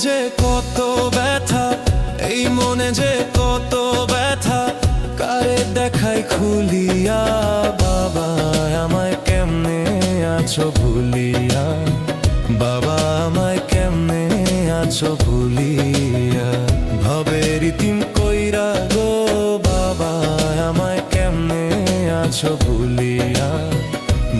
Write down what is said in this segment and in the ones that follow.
যে কত ব্যথা, এই মনে যে কত ব্যথা, কারে দেখাই খুলিয়া। বাবা আমায় কেমনে আছো ভুলিয়া, বাবা আমায় কেমনে আছো ভুলিয়া। ভবের রীতিম কইরা গো বাবা আমায় কেমনে আছো ভুলিয়া,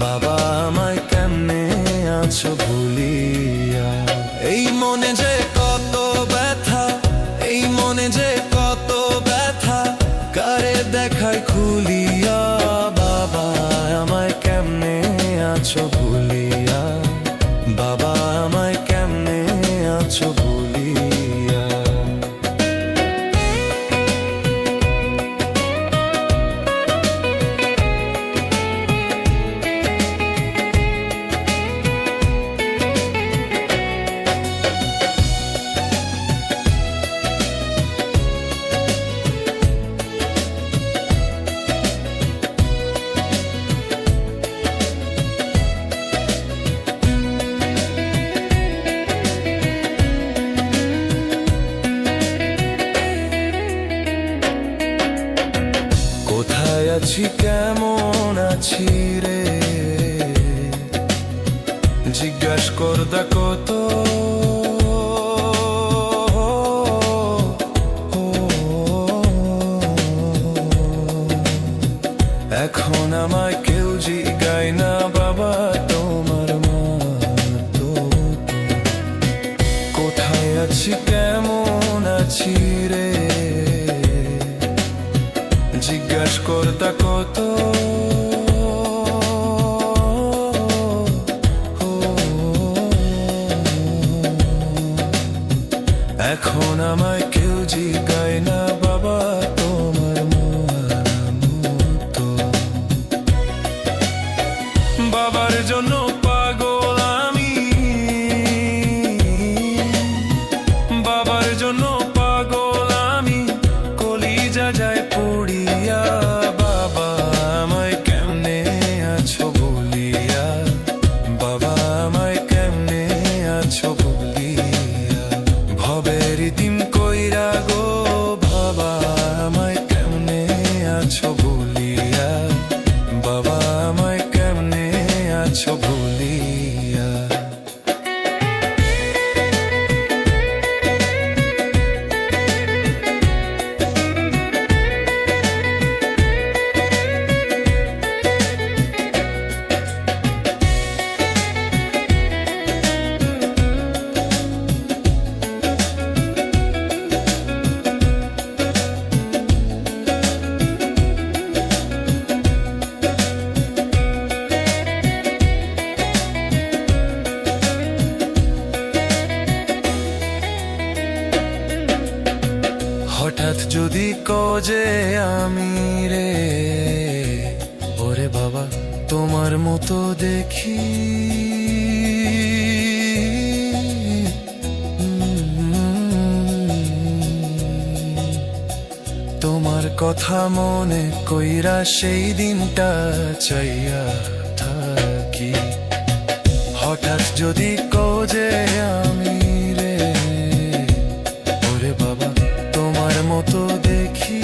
বাবা আমায় কেমনে আছো ভুলিয়া। এই মনে যে কত ব্যথা, এই মনে যে কত ব্যথা, কারে দেখাই খুলিয়া। বাবা আমায় কেমনে আছো ভুলিয়া, বাবা আমায় কেমনে আছো ভুলিয়া। কোথায় আছি কেমন আছি রে, জিজ্ঞাস করদা কত। এখন আমায় কেউ জিগায় না বাবা তোমার মা তো। কোথায় আছি কেমন আছি রে, জিজ্ঞাস করতা কত। এখন আমায় কেউ জিগায় না বাবা তোমার মতো। বাবার জন্য পাগল আমি, বাবার জন্য পাগল আমি, কলিজা যায় পুড়িয়া। বাবা আমায় কেমনে আছো ভুলিয়া, বাবা আমায় কেমনে আছো ভুলিয়া। ভবের রীতিম কইরা গো বাবা আমায় কেমনে আছো ভুলিয়া, বাবা আমায় কেমনে আছো ভুলিয়া। হঠাৎ যদি কোজে আমি রে, ওরে বাবা তোমার মতো দেখি। তোমার কথা মনে কইরা সেই দিনটা চাইয়া থাকি। হঠাৎ যদি কোজে আমি রে, ওরে বাবা তোমার মতো দেখি।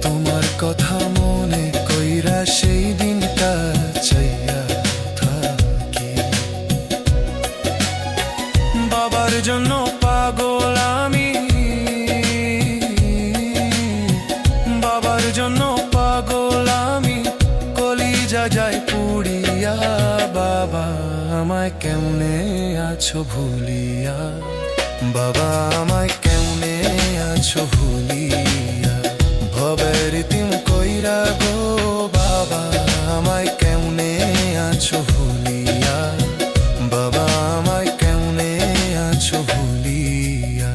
তোমার কথা মনে কইরা সেই দিনটা চাইয়া থাকি। বাবার জন্য পাগল আমি, বাবার জন্য পাগল আমি, কলিজা যায় পুড়িয়া। বাবা আমায় কেমনে আছো ভুলিয়া, বাবা আমায় কেমনে আছো ভুলিয়া। ভবের রীতিম কইরা গো বাবা আমায় কেমনে আছো ভুলিয়া, বাবা আমায় কেমনে আছো ভুলিয়া।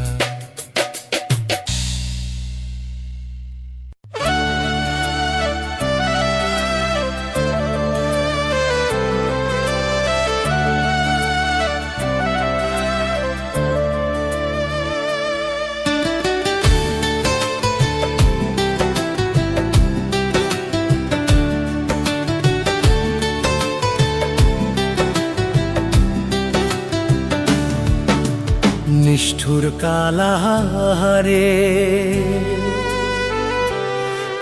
কালা রে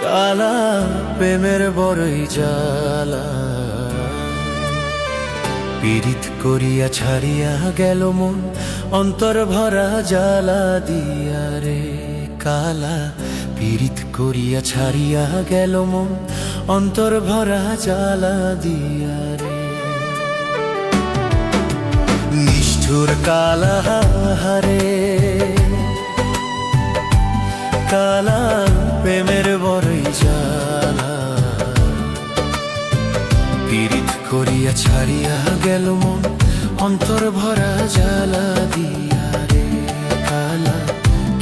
কালা প্রেমের বড়ই জ্বালা পীড়িত করিয়া ছাড়িয়া গেল মন অন্তর ভরা জ্বালা দিয়া রে কালা পীড়িত করিয়া ছাড়িয়া গেল মন অন্তর ভরা জ্বালা দিয়া রে নিষ্ঠুর কালা রে কালা প্রেমের বড়ই জ্বালা পীড়িত করিয়া ছাড়িয়া গেল মন অন্তর ভরা জ্বালা দিয়া রে কালা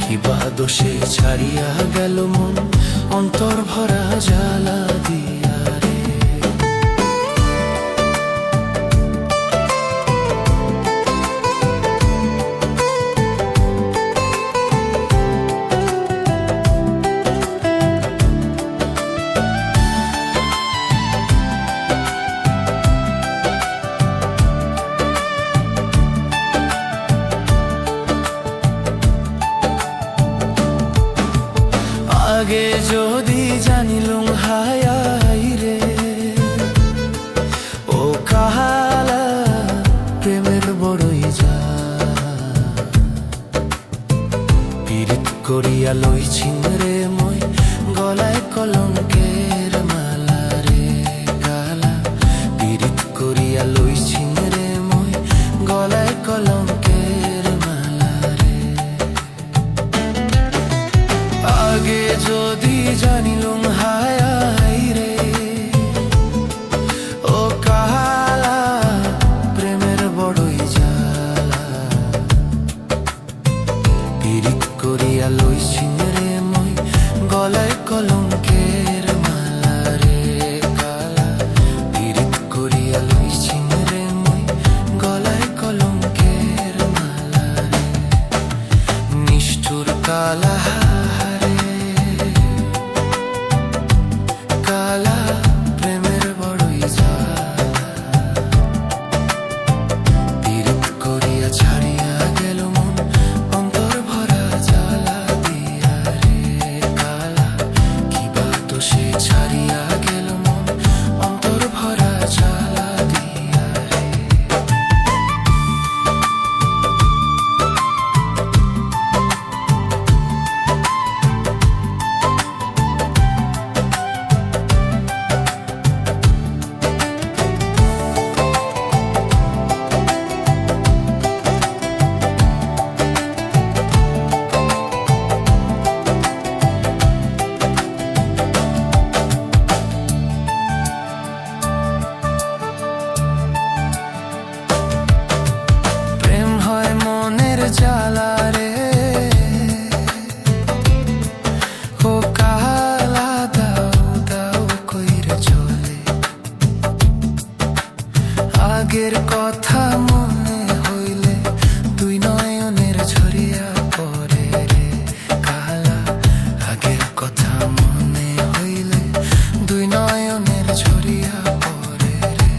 কিবা দোষে ছাড়িয়া গেল মন অন্তর ভরা জ্বালা দিয়া রে আগে যদি জানিলুম হায় রে ও কালা প্রেমের বড়ই জ্বালা পীড়িত করিয়া লইছি রে মই গলায় কলঙ্কের মালা রে কালা পীড়িত করিয়া লইছি রে মই গলায় কলঙ্কের মালা রে আগে যদি জানিলুম হায় রে ও কালা প্রেমের বড়ই জ্বালা পীড়িত করিয়া লইছি রে মই গলায় কলঙ্কের মালা রে কালা পীড়িত করিয়া লইছি রে মই গলায় কলঙ্কের মালা রে নিষ্ঠুর কালা কালা প্রেমের বড়ই জ্বালা পীড়িত করিয়া ছাড়িয়া গেল মন অন্তর ভরা জ্বালা দিয়া রে কালা কিবা দোষে ছাড়িয়া গেল মন অন্তর ভরা জ্বালা দিয়া রে জ্বালা রে ও কালা দাও দাও কইরে চলে আগের কথা মনে হইলে দুই নয়নের ঝরিয়া পড়ে রে কালা আগের কথা মনে হইলে দুই নয়নের ঝরিয়া পড়ে রে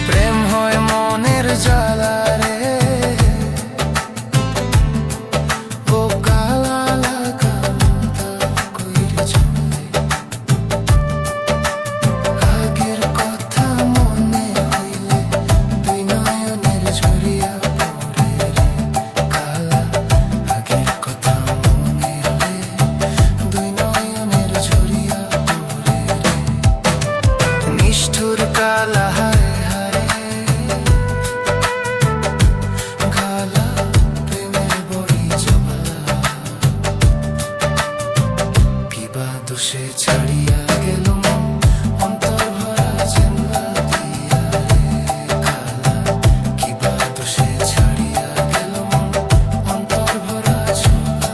প্রেম হয় মনের জ্বালা নিষ্ঠুর কালা কালা প্রেমের বড়ই জ্বালা বিবা দোষে ছাড়িয়া গেল অন্তর ভরা জ্বালা দিয়া রে কালা কিবা দোষে ছাড়িয়া গেল অন্তর ভরা জ্বালা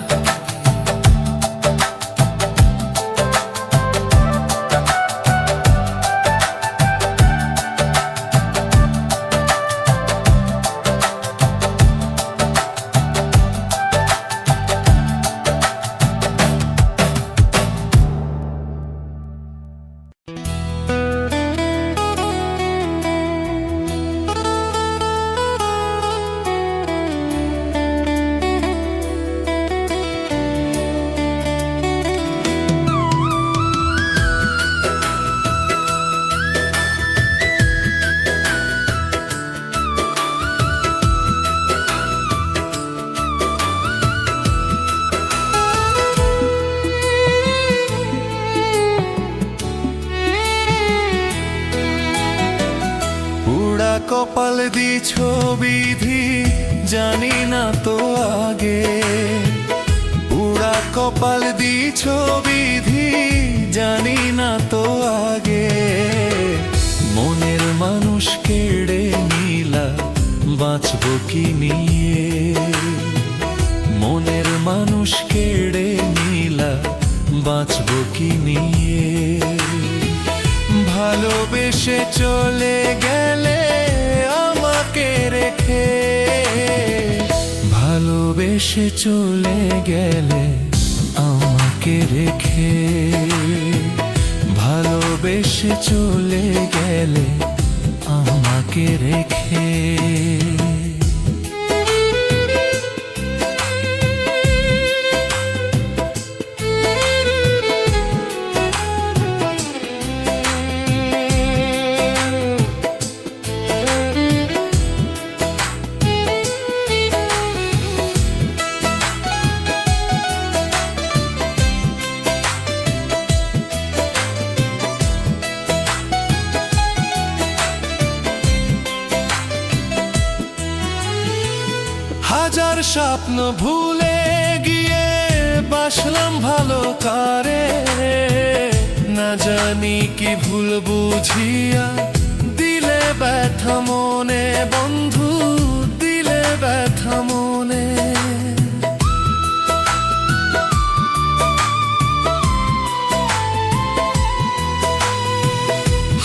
কপাল দিছ বিধি জানি না তো আগে, পুরা কপাল দিছ বিধি জানি না তো আগে। মনের মানুষ কেড়ে নিলা বাঁচবো কি নিয়ে, মনের মানুষ কেড়ে নিলা বাঁচবো কি নিয়ে। ভালোবেসে চলে গেলে আমাকে রেখে, ভালোবেসে চলে গেলে আমাকে রেখে, ভালোবেসে চলে গেলে আমাকে রেখে। হাজার স্বপ্ন ভুলে গিয়ে বাসলাম ভালো কারে, না জানি কি ভুল বুঝিয়া দিলে ব্যথা মনে, বন্ধু দিলে ব্যথা মনে।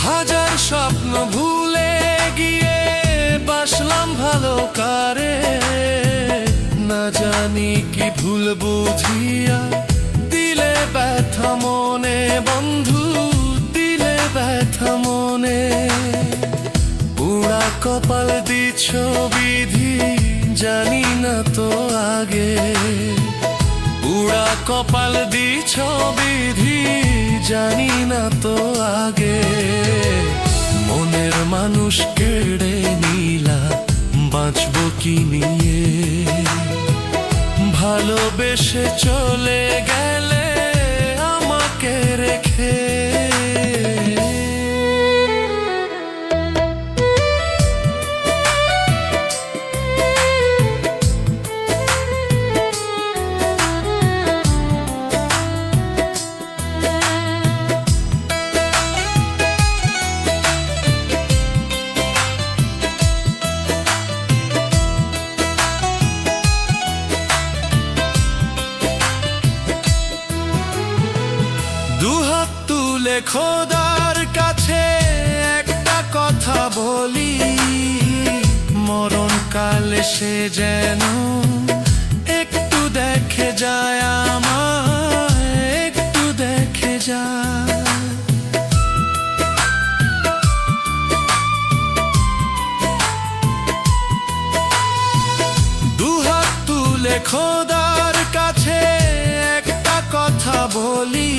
হাজার স্বপ্ন ভুলে গিয়ে বাসলাম ভালো কারে, না জানি কি ভুল বুঝিয়া দিলে ব্যথা মনে, বন্ধু দিলে ব্যথা মনে। পুরা কপাল দিছ বিধি জানি না তো আগে, পুরা কপাল দিছ বিধি জানি না তো আগে। মনের মানুষ কেড়ে নিলা বাঁচবো কি নিয়ে, ভালোবেসে চলে গেলে আমাকে রেখে। দুহাত তুলে খোদার কাছে একটা কথা বলি, মরণ কালে সে যেন একটু দেখে যায় আমায়, একটু দেখে যায়। দুহাত তুলে খোদার কাছে একটা কথা বলি,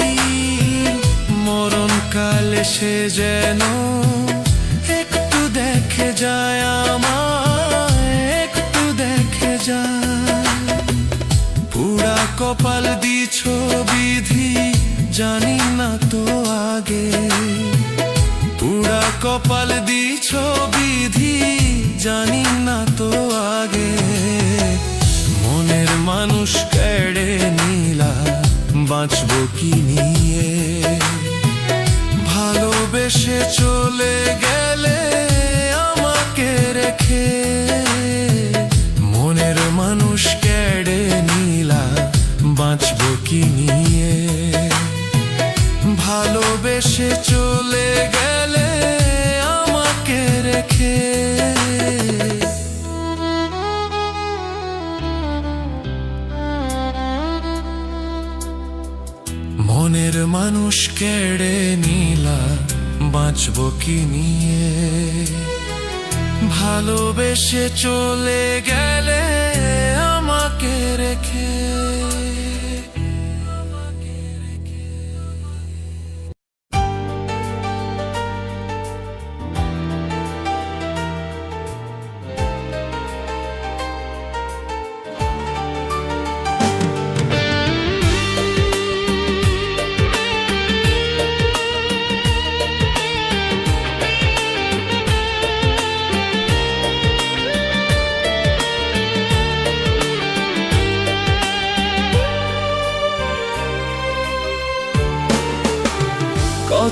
মরণ কালে সে যেন একটু দেখে যায় আমায়, একটু দেখে যায়। পুরা কপাল দিছ বিধি জানি না তো আগে, পুরা কপাল দিছ বিধি জানি না তো আগে। মনের মানুষ কেড়ে নিলা বাঁচবো কি নিয়ে, ভালোবেসে চলে গেলে আমাকে রেখে। মনের মানুষ কেড়ে নিলা বাঁচবো কি নিয়ে, ভালোবেসে চলে গেলে আমাকে রেখে। মনের মানুষ কেড়ে নিলা বাঁচবো কি নিয়ে, ভালোবেসে চলে গেলে আমাকে রেখে।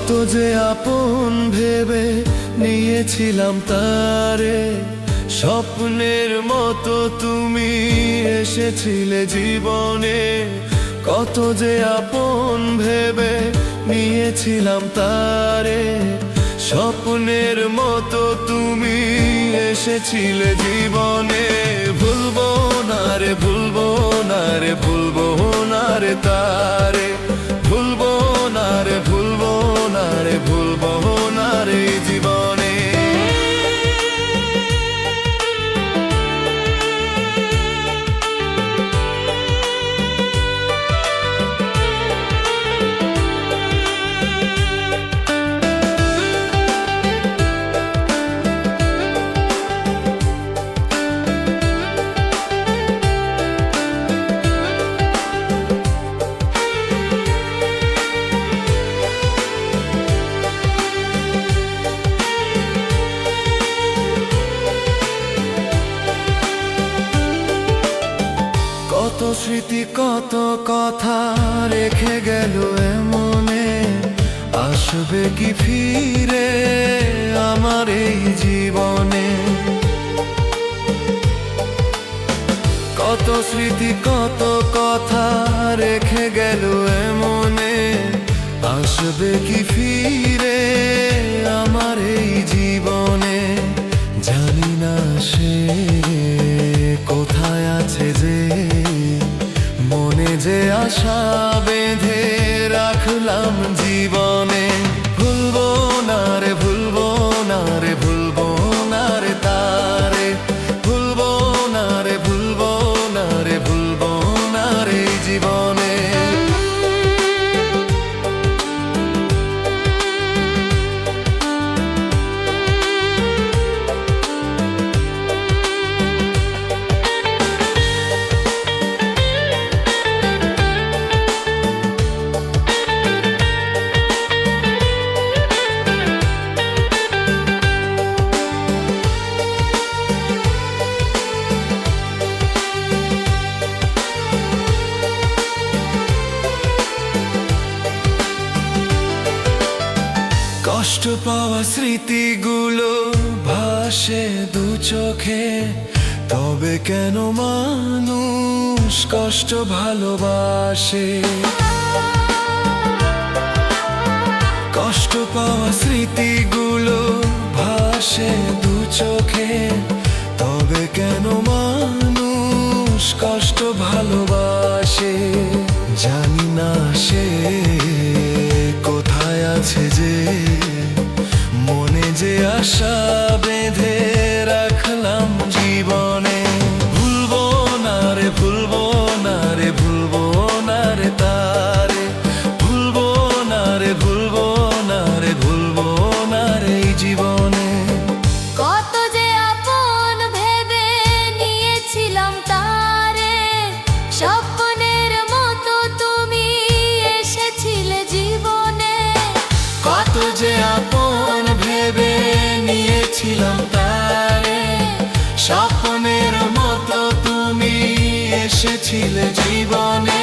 কত যে আপন ভেবে নিয়েছিলাম তারে, স্বপ্নের মতো তুমি এসেছিলে জীবনে। কত যে আপন ভেবে নিয়েছিলাম তারে, স্বপ্নের মতো তুমি এসেছিলে জীবনে। ভুলবো না রে, ভুলবো না রে, ভুলবো না রে তারে, ভুলবো না রে, ভুলবো না রে, ভুলবো না রে জীবনে। কত স্মৃতি কত কথা রেখে গেল এমনে, আসবে কি ফিরে আমার এই জীবনে। কত স্মৃতি কত কথা রেখে গেল এমনে, আসবে কি ফিরে আমার এই জীবনে। জানি না সে কোথায় আছে যে মনে যে আশা বেঁধে রাখলাম জীবনে। ভুলবো না রে, ভুলবো না রে, ভুলবো না রে তারে, ভুলবো না রে, ভুলবো না রে, ভুলবো না রে জীবনে। কষ্ট পাওয়া স্মৃতিগুলো ভাসে দু চোখে, তবে কেন মানুষ কষ্ট ভালোবাসে। কষ্ট পাওয়া স্মৃতিগুলো ভাসে দু চোখে, তবে কেন মানুষ কষ্ট ভালোবাসে। জানি না সে কোথায় আছে যে মনে যে আশা বেঁধে রাখলাম জীবনে। ভুলবো না রে, ভুলবো না রে, ভুলবো না রে তারে, ভুলবো না রে, ভুলবো না রে, ভুলবো না রে জীবনে। কত যে আপন ভেবে নিয়েছিলাম তারে, স্বপ্নের মতো তুমি এসেছিলে জীবনে। কত যে আপন ভেবে নিয়েছিলাম তারে, স্বপ্নের মতো তুমি এসেছিলে জীবনে।